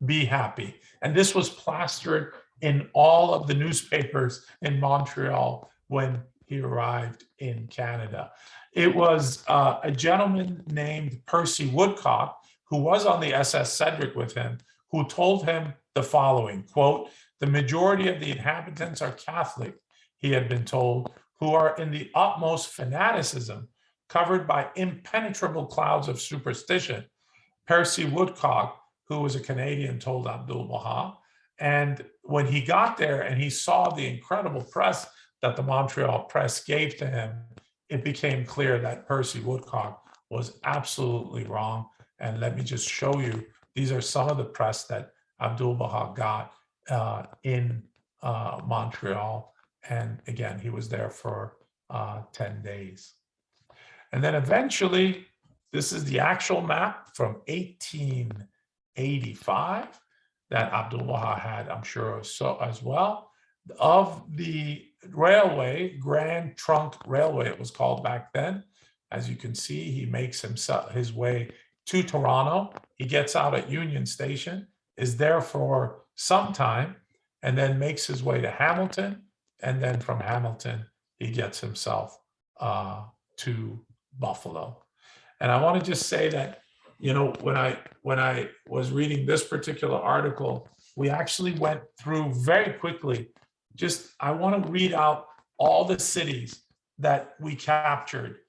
Be happy." And this was plastered in all of the newspapers in Montreal when he arrived in Canada. It was a gentleman named Percy Woodcock, who was on the SS Cedric with him, who told him the following, quote, "The majority of the inhabitants are Catholic," he had been told, "who are in the utmost fanaticism, covered by impenetrable clouds of superstition." Percy Woodcock, who was a Canadian, told Abdu'l-Baha. And when he got there and he saw the incredible press that the Montreal press gave to him, it became clear that Percy Woodcock was absolutely wrong. And let me just show you, these are some of the press that Abdu'l-Baha got in Montreal. And again, he was there for 10 days. And then eventually, this is the actual map from 1885 that Abdu'l-Baha had, I'm sure, so as well, of the railway, Grand Trunk Railway, it was called back then. As you can see, he makes his way to Toronto. He gets out at Union Station, is there for some time, and then makes his way to Hamilton. And then from Hamilton, he gets himself to Buffalo. And I want to just say that, you know, when I was reading this particular article, we actually went through very quickly. I want to read out all the cities that we captured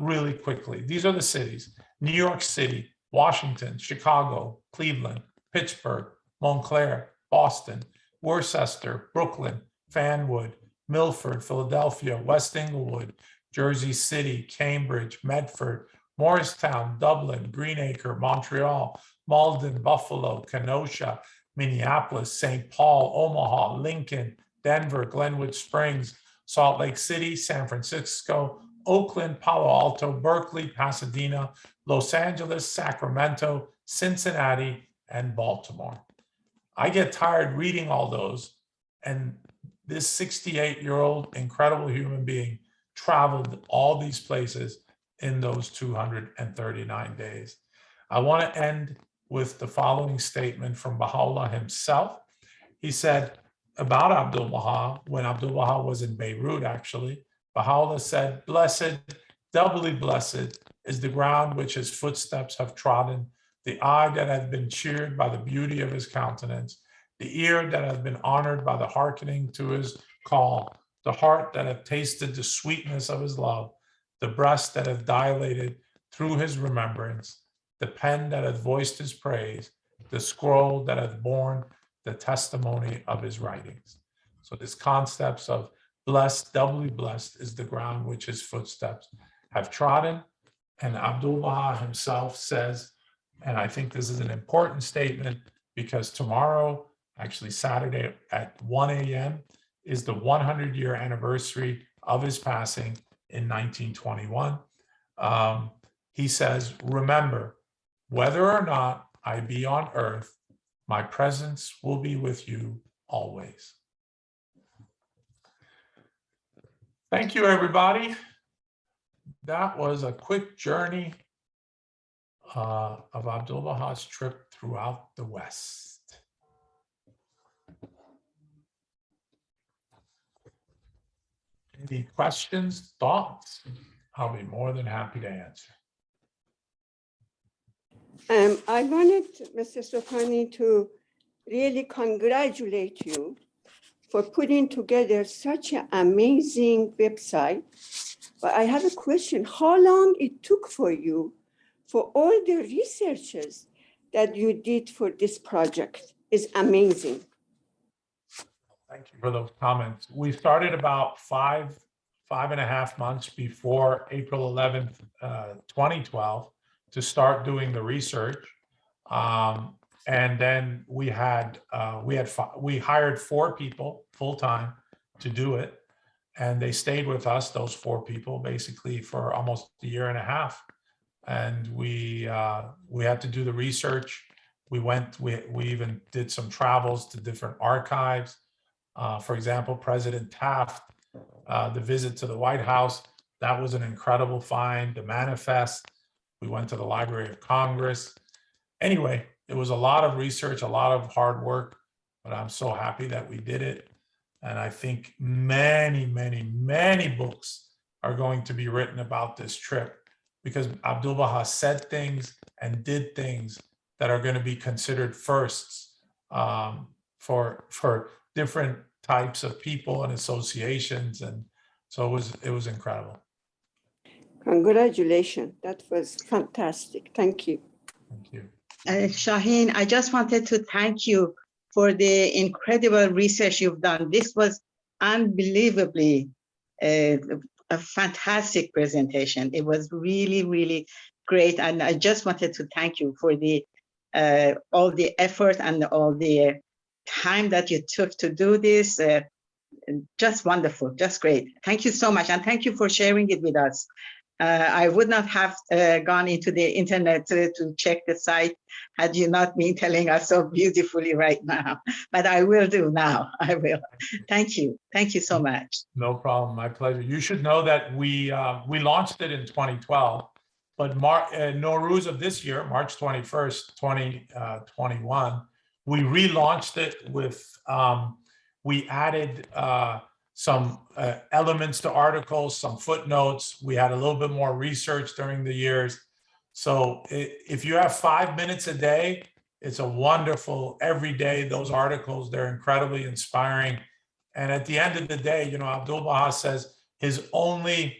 really quickly. These are the cities: New York City, Washington, Chicago, Cleveland, Pittsburgh, Montclair, Boston, Worcester, Brooklyn, Fanwood, Milford, Philadelphia, West Englewood, Jersey City, Cambridge, Medford, Morristown, Dublin, Greenacre, Montreal, Malden, Buffalo, Kenosha, Minneapolis, St. Paul, Omaha, Lincoln, Denver, Glenwood Springs, Salt Lake City, San Francisco, Oakland, Palo Alto, Berkeley, Pasadena, Los Angeles, Sacramento, Cincinnati, and Baltimore. I get tired reading all those, and this 68-year-old incredible human being traveled all these places in those 239 days. I want to end with the following statement from Baha'u'llah himself. He said about Abdu'l-Baha, when Abdu'l-Baha was in Beirut, actually, Baha'u'llah said, "Blessed, doubly blessed, is the ground which his footsteps have trodden, the eye that hath been cheered by the beauty of his countenance, the ear that hath been honored by the hearkening to his call, the heart that hath tasted the sweetness of his love, the breast that hath dilated through his remembrance, the pen that hath voiced his praise, the scroll that hath borne the testimony of his writings. So this concepts of blessed, doubly blessed is the ground which his footsteps have trodden. And Abdu'l-Baha himself says, and I think this is an important statement because tomorrow, actually Saturday at 1 a.m. is the 100-year anniversary of his passing in 1921. He says, remember, whether or not I be on earth, my presence will be with you always. Thank you, everybody. That was a quick journey of Abdu'l-Baha's trip throughout the West. Any questions, thoughts? I'll be more than happy to answer. I wanted Mr. Sobhani to really congratulate you for putting together such an amazing website. But I have a question. How long it took for you for all the researches that you did for this project is amazing. Thank you for those comments. We started about five and a half months before April 11th, 2012 to start doing the research. And then we hired 4 people full-time to do it. And they stayed with us, those 4 people, basically for almost a year and a half. And we had to do the research. We even did some travels to different archives. For example, President Taft, the visit to the White House, that was an incredible find. The manifest, we went to the Library of Congress. Anyway, it was a lot of research, a lot of hard work, but I'm so happy that we did it. And I think many, many, many books are going to be written about this trip because Abdu'l-Baha said things and did things that are going to be considered firsts for different types of people and associations. And so it was incredible. Congratulations. That was fantastic. Thank you. Thank you. Shahin, I just wanted to thank you for the incredible research you've done. This was unbelievably a fantastic presentation. It was really, really great. And I just wanted to thank you for all the effort and all the time that you took to do this. Just wonderful, just great. Thank you so much. And thank you for sharing it with us. I would not have gone into the internet to check the site had you not been telling us so beautifully right now. But I will do now. I will. Thank you. Thank you so much. No problem. My pleasure. You should know that we launched it in 2012, but Nowruz of this year, March 21st, 2021, we relaunched it with, we added some elements to articles, some footnotes. We had a little bit more research during the years. So if you have 5 minutes a day, it's a wonderful, every day, those articles, they're incredibly inspiring. And at the end of the day, you know, Abdu'l-Baha says his only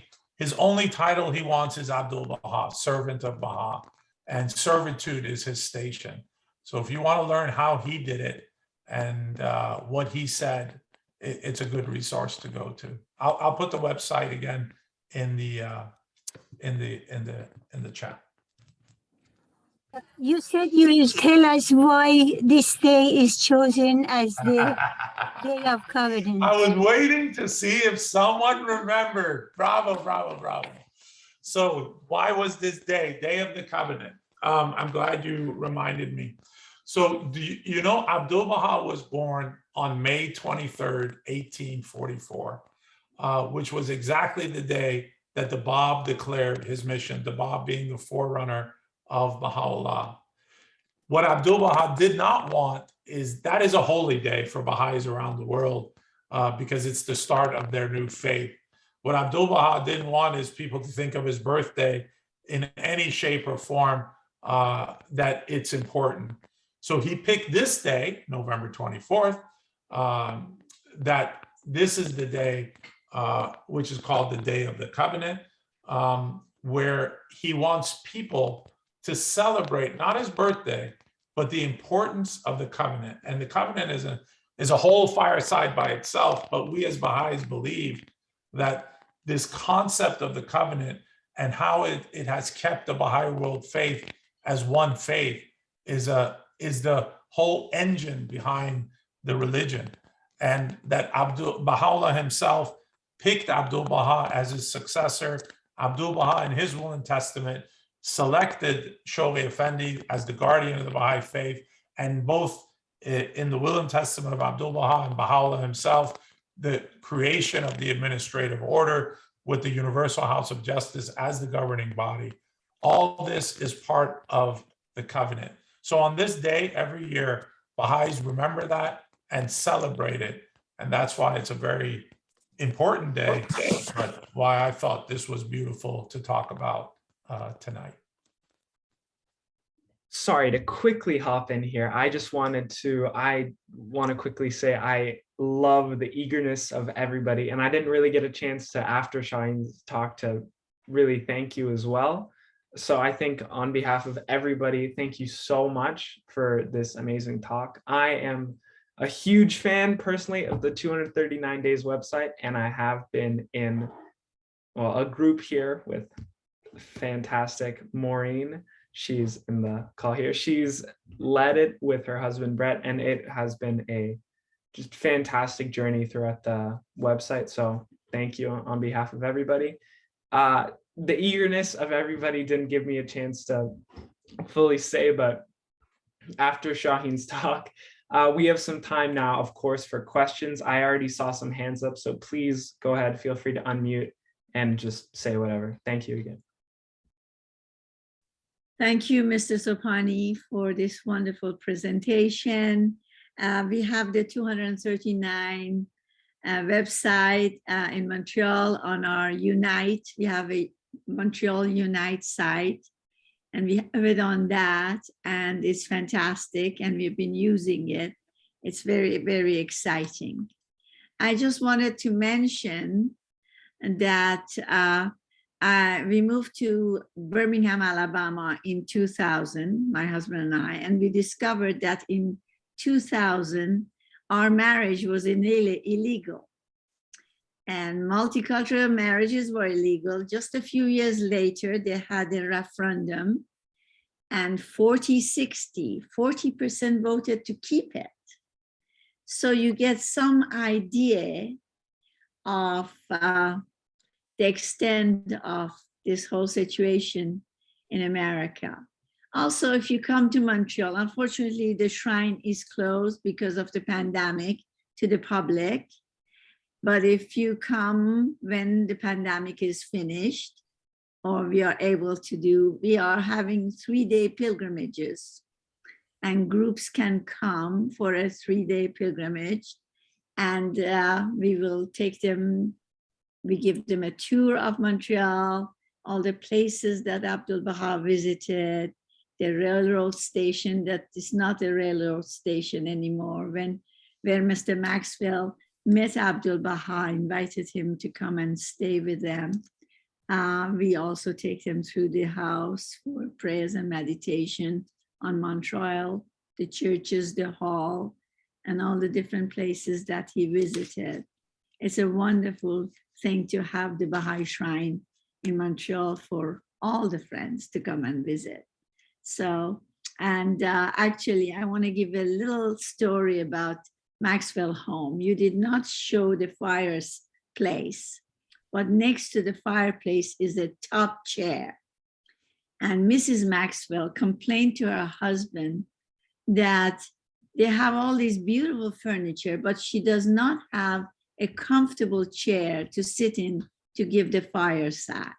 title he wants is Abdu'l-Baha, servant of Baha. And servitude is his station. So if you want to learn how he did it and what he said, it's a good resource to go to. I'll put the website again in the chat. You said you will tell us why this day is chosen as the Day of Covenant. I was waiting to see if someone remembered. Bravo, bravo, bravo. So why was this Day of the Covenant? I'm glad you reminded me. So you know, Abdu'l-Baha was born on May 23rd, 1844, which was exactly the day that the Bab declared his mission, the Bab being the forerunner of Baha'u'llah. What Abdu'l-Baha did not want is, that is a holy day for Baha'is around the world because it's the start of their new faith. What Abdu'l-Baha didn't want is people to think of his birthday in any shape or form that it's important. So he picked this day, November 24th, that this is the day which is called the Day of the Covenant, where he wants people to celebrate not his birthday, but the importance of the covenant. And the covenant is a whole fireside by itself, but we as Baha'is believe that this concept of the covenant and how it has kept the Baha'i world faith as one faith is the whole engine behind the religion. And that Baha'u'llah himself picked Abdu'l-Baha as his successor. Abdu'l-Baha in his will and testament selected Shoghi Effendi as the guardian of the Baha'i faith, and both in the will and testament of Abdu'l-Baha and Baha'u'llah himself, the creation of the administrative order with the Universal House of Justice as the governing body. All this is part of the covenant. So on this day, every year, Baha'is remember that and celebrate it. And that's why it's a very important day, but why I thought this was beautiful to talk about tonight. Sorry to quickly hop in here. I want to quickly say I love the eagerness of everybody, and I didn't really get a chance to, after Shahin's talk, to really thank you as well. So I think on behalf of everybody, thank you so much for this amazing talk. I am a huge fan personally of the 239 Days website, and I have been in, well, a group here with fantastic Maureen. She's in the call here. She's led it with her husband, Brett, and it has been a just fantastic journey throughout the website. So thank you on behalf of everybody. The eagerness of everybody didn't give me a chance to fully say, but after Shahin's talk, we have some time now, of course, for questions. I already saw some hands up, so please go ahead, feel free to unmute and just say whatever. Thank you again. Thank you, Mr. Sobhani, for this wonderful presentation. We have the 239 website in Montreal on our Unite. We have a Montreal Unite site, and we have it on that, and it's fantastic, and we've been using it. It's very, very exciting. I just wanted to mention that we moved to Birmingham, Alabama in 2000, my husband and I, and we discovered that in 2000, our marriage was illegal. And multicultural marriages were illegal. Just a few years later, they had a referendum, and 40% voted to keep it. So you get some idea of the extent of this whole situation in America. Also, if you come to Montreal, unfortunately, the shrine is closed because of the pandemic to the public. But if you come when the pandemic is finished, or we are able to do, we are having 3-day pilgrimages, and groups can come for a 3-day pilgrimage, and we will take them. We give them a tour of Montreal, all the places that Abdu'l-Baha visited, the railroad station that is not a railroad station anymore, where Mr. Maxwell met Abdu'l-Baha, invited him to come and stay with them. We also take them through the house for prayers and meditation on Montreal, the churches, the hall, and all the different places that he visited. It's a wonderful thing to have the Baha'i Shrine in Montreal for all the friends to come and visit. So, and actually, I want to give a little story about Maxwell home. You did not show the fireplace, but next to the fireplace is a top chair. And Mrs. Maxwell complained to her husband that they have all these beautiful furniture, but she does not have a comfortable chair to sit in to give the fireside.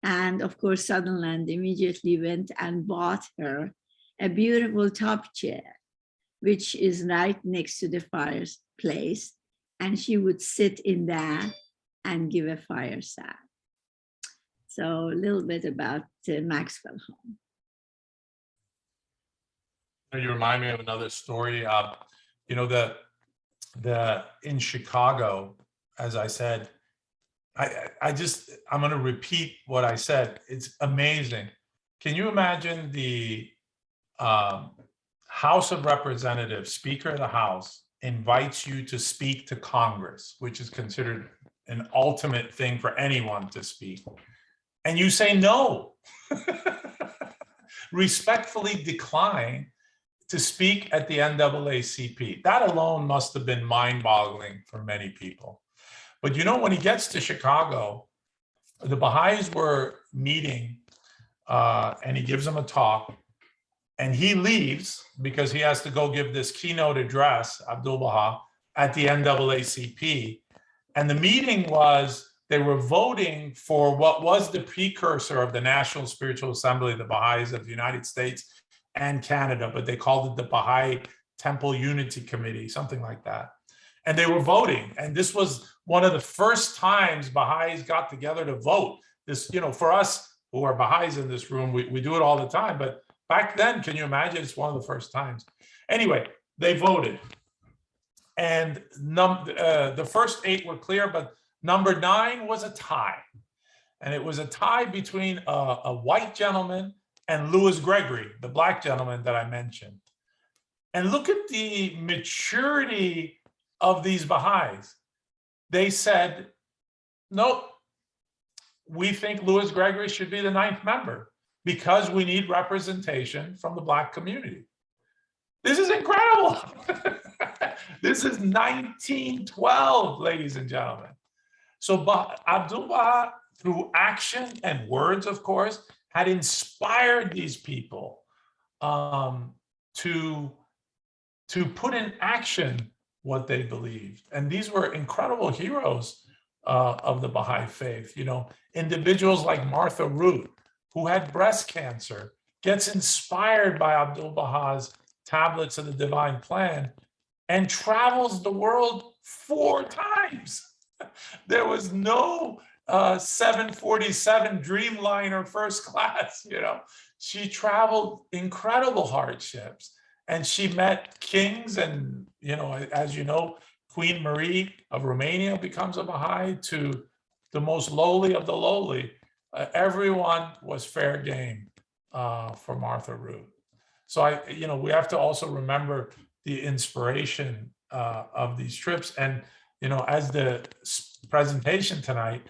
And of course, Sutherland immediately went and bought her a beautiful top chair, which is right next to the fireplace. And she would sit in that and give a fireside. So a little bit about the Maxwell home. You remind me of another story. You know, in Chicago, as I said, I'm going to repeat what I said. It's amazing. Can you imagine the House of Representatives, Speaker of the House, invites you to speak to Congress, which is considered an ultimate thing for anyone to speak, and you say no, respectfully decline to speak at the NAACP. That alone must have been mind-boggling for many people. But you know, when he gets to Chicago, the Baha'is were meeting and he gives them a talk, and he leaves because he has to go give this keynote address, Abdu'l-Baha, at the NAACP. And the meeting was, they were voting for what was the precursor of the National Spiritual Assembly, the Baha'is of the United States and Canada, but they called it the Baha'i Temple Unity Committee, something like that. And they were voting. And this was one of the first times Baha'is got together to vote. This, you know, for us who are Baha'is in this room, we do it all the time. But back then, can you imagine? It's one of the first times. Anyway, they voted. And the first 8 were clear, but number 9 was a tie. And it was a tie between a white gentleman and Louis Gregory, the black gentleman that I mentioned. And look at the maturity of these Baha'is. They said, nope, we think Louis Gregory should be the 9th member because we need representation from the black community. This is incredible. This is 1912, ladies and gentlemen. So Abdu'l-Baha, through action and words, of course, had inspired these people to put in action what they believed. And these were incredible heroes of the Baha'i faith. You know, individuals like Martha Root, who had breast cancer, gets inspired by Abdu'l-Baha's tablets of the divine plan and travels the world 4 times. There was no 747 Dreamliner first class, you know. She traveled incredible hardships, and she met kings, and, you know, as you know, Queen Marie of Romania becomes a Baha'i, to the most lowly of the lowly. Everyone was fair game for Martha Root. So you know, we have to also remember the inspiration of these trips. And, you know, as the presentation tonight,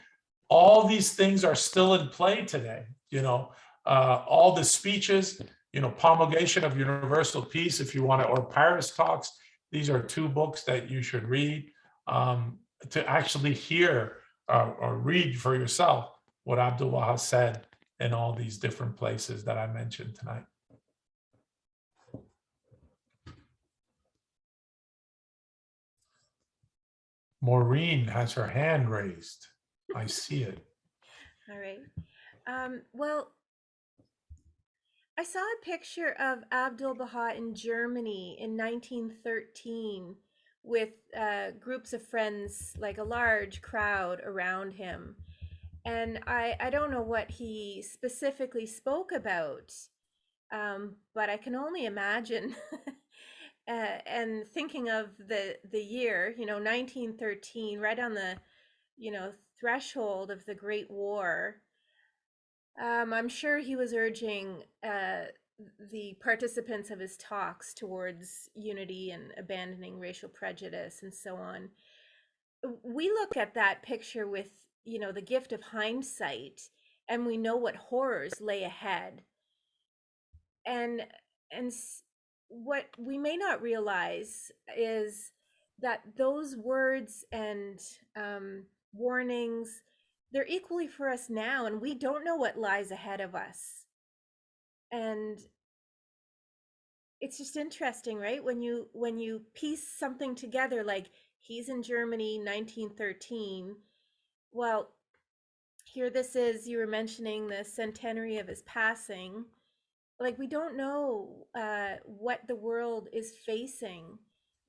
all these things are still in play today. You know, all the speeches, you know, Promulgation of Universal Peace, if you want to, or Paris Talks. These are 2 books that you should read to actually hear or read for yourself what Abdu'l-Baha said in all these different places that I mentioned tonight. Maureen has her hand raised. I see it. All right. Well, I saw a picture of Abdu'l-Baha in Germany in 1913 with groups of friends, like a large crowd around him. And I don't know what he specifically spoke about, but I can only imagine. And thinking of the year, you know, 1913, right on the, you know, threshold of the Great War. I'm sure he was urging the participants of his talks towards unity and abandoning racial prejudice and so on. We look at that picture with, you know, the gift of hindsight, and we know what horrors lay ahead. And what we may not realize is that those words and warnings, they're equally for us now, and we don't know what lies ahead of us. And it's just interesting, right? When you piece something together, like he's in Germany 1913. Well, here this is, you were mentioning the centenary of his passing. Like, we don't know what the world is facing,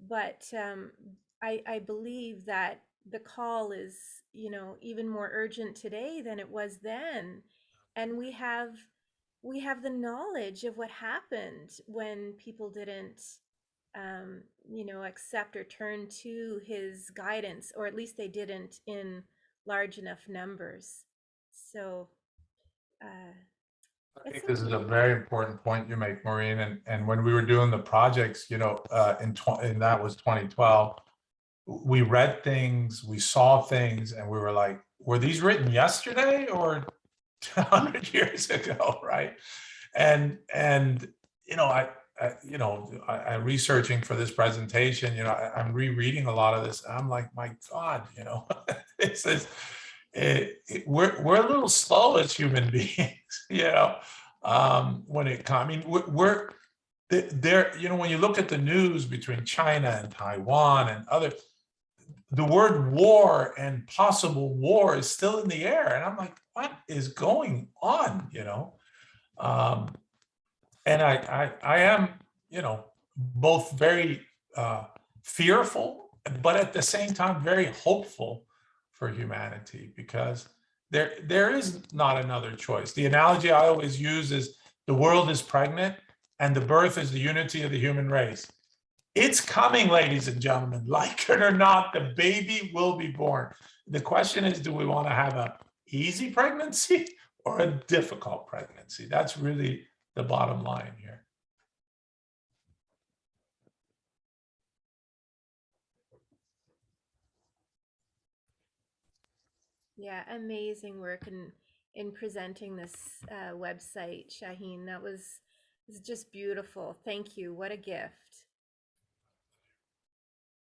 but I believe that the call is, you know, even more urgent today than it was then. And we have the knowledge of what happened when people didn't you know, accept or turn to his guidance, or at least they didn't in large enough numbers. So I think this is a very important point you make, Maureen. And when we were doing the projects, you know, and that was 2012, we read things, we saw things, and we were like, were these written yesterday or 100 years ago, right? And you know, I'm researching for this presentation. You know, I'm rereading a lot of this. And I'm like, my God, you know, this is we're a little slow as human beings, you know, when it comes. I mean, we're there. You know, when you look at the news between China and Taiwan and other, the word war and possible war is still in the air, and I'm like, what is going on? You know. And I am, you know, both very fearful, but at the same time very hopeful for humanity, because there is not another choice. The analogy I always use is the world is pregnant and the birth is the unity of the human race. It's coming, ladies and gentlemen, like it or not, the baby will be born. The question is, do we want to have an easy pregnancy or a difficult pregnancy? That's really the bottom line here. Yeah, amazing work in presenting this website, Shahin. That was just beautiful. Thank you. What a gift.